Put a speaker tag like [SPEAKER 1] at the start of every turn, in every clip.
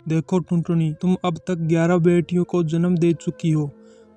[SPEAKER 1] देखो टुनटुनी, तुम अब तक 11 बेटियों को जन्म दे चुकी हो।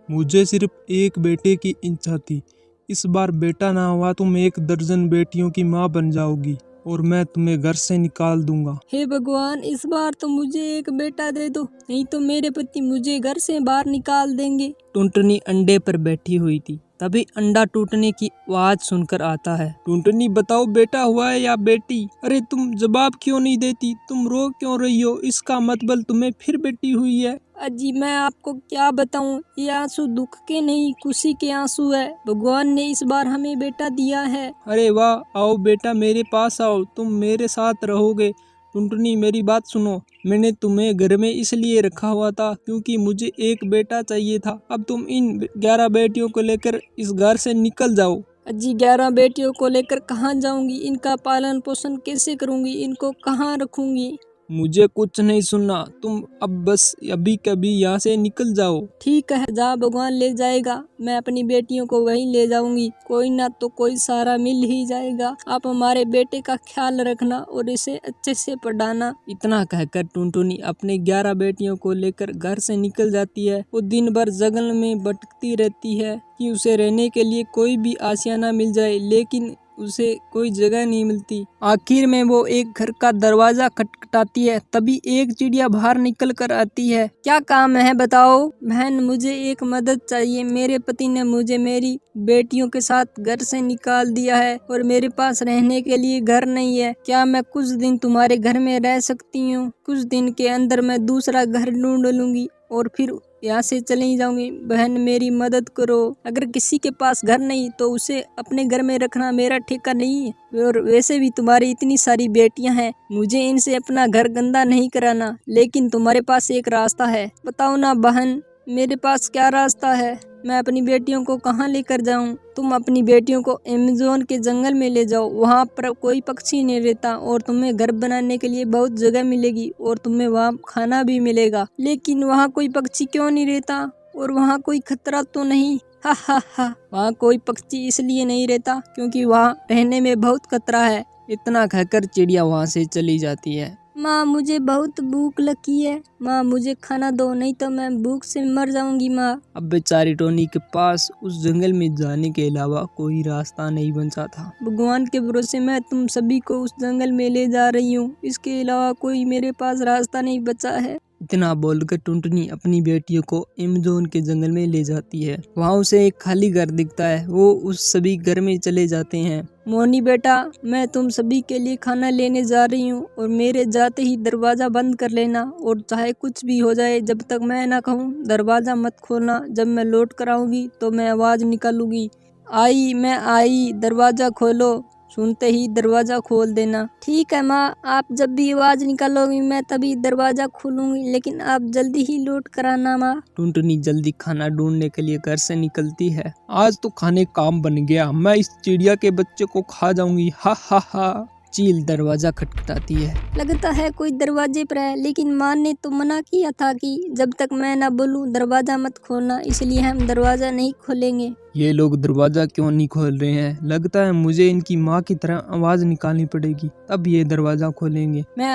[SPEAKER 1] मुझे सिर्फ एक बेटे की इच्छा थी। इस बार बेटा ना हुआ, तुम 1 दर्जन बेटियों की माँ बन जाओगी और मैं तुम्हें घर से निकाल दूंगा।
[SPEAKER 2] हे भगवान, इस बार तो मुझे एक बेटा दे दो, नहीं तो मेरे पति मुझे घर से बाहर निकाल देंगे।
[SPEAKER 3] टुनटुनी अंडे पर बैठी हुई थी। तभी अंडा टूटने की आवाज सुनकर आता है।
[SPEAKER 1] टुनटुनी, बताओ बेटा हुआ है या बेटी? अरे तुम जवाब क्यों नहीं देती? तुम रो क्यों रही हो? इसका मतलब तुम्हें फिर बेटी हुई है।
[SPEAKER 2] अजी मैं आपको क्या बताऊं, ये आंसू दुख के नहीं खुशी के आंसू है। भगवान ने इस बार हमें बेटा दिया है।
[SPEAKER 1] अरे वाह, आओ बेटा मेरे पास आओ, तुम मेरे साथ रहोगे। टुनटुनी मेरी बात सुनो, मैंने तुम्हें घर में इसलिए रखा हुआ था क्योंकि मुझे एक बेटा चाहिए था। अब तुम इन 11 बेटियों को लेकर इस घर से निकल जाओ।
[SPEAKER 2] अजी 11 बेटियों को लेकर कहाँ जाऊंगी? इनका पालन पोषण कैसे करूंगी? इनको कहाँ रखूंगी?
[SPEAKER 1] मुझे कुछ नहीं सुनना, तुम अब बस अभी कभी यहाँ से निकल जाओ।
[SPEAKER 2] ठीक है, जहाँ भगवान ले जाएगा मैं अपनी बेटियों को वहीं ले जाऊंगी। कोई ना तो कोई सहारा मिल ही जाएगा। आप हमारे बेटे का ख्याल रखना और इसे अच्छे से पढ़ाना।
[SPEAKER 3] इतना कहकर टुनटुनी अपने 11 बेटियों को लेकर घर से निकल जाती है। वो दिन भर जंगल में भटकती रहती है कि उसे रहने के लिए कोई भी आशियाना मिल जाए, लेकिन उसे कोई जगह नहीं मिलती। आखिर में वो एक घर का दरवाजा खटखटाती है। तभी एक चिड़िया बाहर निकल कर आती है।
[SPEAKER 2] क्या काम है बताओ? बहन, मुझे एक मदद चाहिए। मेरे पति ने मुझे मेरी बेटियों के साथ घर से निकाल दिया है और मेरे पास रहने के लिए घर नहीं है। क्या मैं कुछ दिन तुम्हारे घर में रह सकती हूँ? कुछ दिन के अंदर मैं दूसरा घर ढूंढ लूंगी और फिर यहाँ से चली जाऊंगी। बहन मेरी मदद करो। अगर किसी के पास घर नहीं तो उसे अपने घर में रखना मेरा ठेका नहीं है। और वैसे भी तुम्हारी इतनी सारी बेटियां हैं, मुझे इनसे अपना घर गंदा नहीं कराना। लेकिन तुम्हारे पास एक रास्ता है, बताओ ना बहन, मेरे पास क्या रास्ता है? मैं अपनी बेटियों को कहाँ लेकर जाऊँ? तुम अपनी बेटियों को अमेज़न के जंगल में ले जाओ। वहाँ पर कोई पक्षी नहीं रहता और तुम्हें घर बनाने के लिए बहुत जगह मिलेगी और तुम्हें वहाँ खाना भी मिलेगा। लेकिन वहाँ कोई पक्षी क्यों नहीं रहता? और वहाँ कोई खतरा तो नहीं? हा हा हा। वहाँ कोई पक्षी इसलिए नहीं रहता क्योंकि वहाँ रहने में बहुत खतरा है।
[SPEAKER 3] इतना कहकर चिड़िया वहाँ से चली जाती है।
[SPEAKER 2] माँ, मुझे बहुत भूख लगी है। माँ, मुझे खाना दो, नहीं तो मैं भूख से मर जाऊंगी माँ।
[SPEAKER 3] अब बेचारी टोनी के पास उस जंगल में जाने के अलावा कोई रास्ता नहीं बचा था।
[SPEAKER 2] भगवान के भरोसे मैं तुम सभी को उस जंगल में ले जा रही हूँ। इसके अलावा कोई मेरे पास रास्ता नहीं बचा है।
[SPEAKER 3] इतना बोलकर टुनटुनी अपनी बेटियों को अमेज़न के जंगल में ले जाती है। वहाँ उसे एक खाली घर दिखता है। वो उस सभी घर में चले जाते हैं।
[SPEAKER 2] मोनी बेटा, मैं तुम सभी के लिए खाना लेने जा रही हूँ और मेरे जाते ही दरवाजा बंद कर लेना और चाहे कुछ भी हो जाए, जब तक मैं ना कहूँ दरवाजा मत खोलना। जब मैं लौट कर आऊंगी तो मैं आवाज निकालूंगी, आई मैं आई, दरवाजा खोलो। सुनते ही दरवाजा खोल देना। ठीक है माँ, आप जब भी आवाज निकालोगी मैं तभी दरवाजा खोलूंगी, लेकिन आप जल्दी ही लौट कर आना माँ।
[SPEAKER 3] टुनटुनी जल्दी खाना ढूंढने के लिए घर से निकलती है।
[SPEAKER 1] आज तो खाने काम बन गया, मैं इस चिड़िया के बच्चे को खा जाऊंगी। हा हा हा।
[SPEAKER 3] चील दरवाजा खटखटाती है।
[SPEAKER 2] लगता है कोई दरवाजे पर है, लेकिन माँ ने तो मना किया था कि जब तक मैं ना बोलूं दरवाजा मत खोलना, इसलिए हम दरवाजा नहीं खोलेंगे।
[SPEAKER 1] ये लोग दरवाजा क्यों नहीं खोल रहे हैं? लगता है मुझे इनकी माँ की तरह आवाज निकालनी पड़ेगी, तब ये दरवाजा खोलेंगे।
[SPEAKER 2] मैं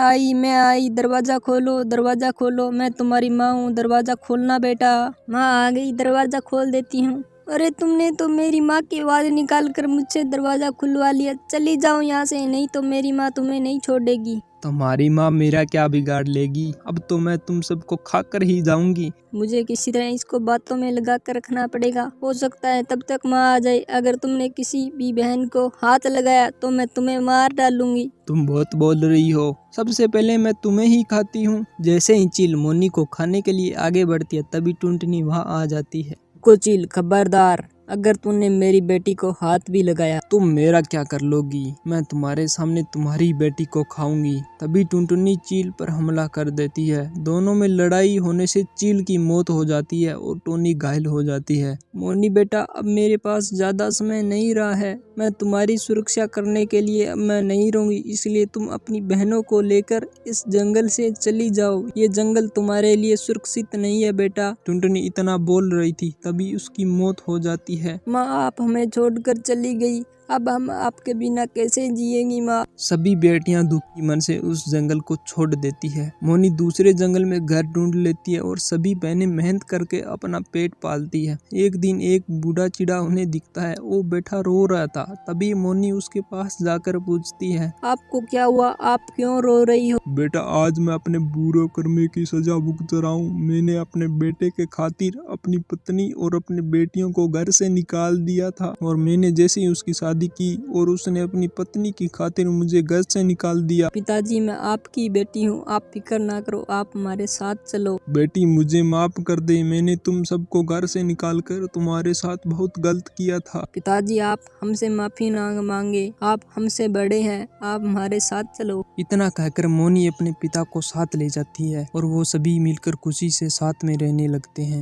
[SPEAKER 2] आई, दरवाजा खोलो, दरवाजा खोलो, मैं तुम्हारी माँ हूँ, दरवाजा खोलना बेटा। माँ आ गई, दरवाजा खोल देती हूँ। अरे तुमने तो मेरी माँ की आवाज निकाल कर मुझसे दरवाजा खुलवा लिया। चली जाओ यहाँ से, नहीं तो मेरी माँ तुम्हें नहीं छोड़ेगी।
[SPEAKER 1] तुम्हारी माँ मेरा क्या बिगाड़ लेगी? अब तो मैं तुम सबको खाकर ही जाऊंगी।
[SPEAKER 2] मुझे किसी तरह इसको बातों में लगा कर रखना पड़ेगा। हो सकता है तब तक माँ आ जाए। अगर तुमने किसी भी बहन को हाथ लगाया तो मैं तुम्हें मार डालूंगी।
[SPEAKER 1] तुम बहुत बोल रही हो, सबसे पहले मैं तुम्हें ही खाती हूँ।
[SPEAKER 3] जैसे ही चील मोनी को खाने के लिए आगे बढ़ती है, तभी टुनटुनी वहाँ आ जाती है।
[SPEAKER 2] को चील, खबरदार, अगर तूने मेरी बेटी को हाथ भी लगाया
[SPEAKER 1] तुम मेरा क्या कर लोगी? मैं तुम्हारे सामने तुम्हारी बेटी को खाऊंगी। तभी टुनटुनी चील पर हमला कर देती है। दोनों में लड़ाई होने से चील की मौत हो जाती है और टोनी घायल हो जाती है।
[SPEAKER 3] मोनी बेटा, अब मेरे पास ज्यादा समय नहीं रहा है। मैं तुम्हारी सुरक्षा करने के लिए अब मैं नहीं रहूंगी, इसलिए तुम अपनी बहनों को लेकर इस जंगल से चली जाओ। ये जंगल तुम्हारे लिए सुरक्षित नहीं है बेटा।
[SPEAKER 1] टुनटुनी इतना बोल रही थी, तभी उसकी मौत हो जाती है।
[SPEAKER 2] माँ, आप हमें छोड़कर चली गई। अब हम आपके बिना कैसे जिएंगी माँ।
[SPEAKER 1] सभी बेटियां दुखी मन से उस जंगल को छोड़ देती है। मोनी दूसरे जंगल में घर ढूंढ लेती है और सभी बहनें मेहनत करके अपना पेट पालती है। एक दिन एक बूढ़ा चिड़ा उन्हें दिखता है, वो बैठा रो रहा था। तभी मोनी उसके पास जाकर पूछती है,
[SPEAKER 2] आपको क्या हुआ, आप क्यों रो रही हो।
[SPEAKER 1] बेटा आज मैं अपने बुरे कर्मे की सजा भुगत रहा हूँ। मैंने अपने बेटे के खातिर अपनी पत्नी और अपनी बेटियों को घर से निकाल दिया था और मैंने जैसे ही उसकी शादी की और उसने अपनी पत्नी की खातिर मुझे घर से निकाल दिया।
[SPEAKER 2] पिताजी मैं आपकी बेटी हूँ, आप फिक्र ना करो, आप हमारे साथ चलो।
[SPEAKER 1] बेटी मुझे माफ कर दे, मैंने तुम सबको घर से निकालकर तुम्हारे साथ बहुत गलत किया था।
[SPEAKER 2] पिताजी आप हमसे माफी ना मांगे, आप हमसे बड़े हैं, आप हमारे साथ चलो।
[SPEAKER 1] इतना कहकर मोनी अपने पिता को साथ ले जाती है और वो सभी मिलकर खुशी से साथ में रहने लगते हैं।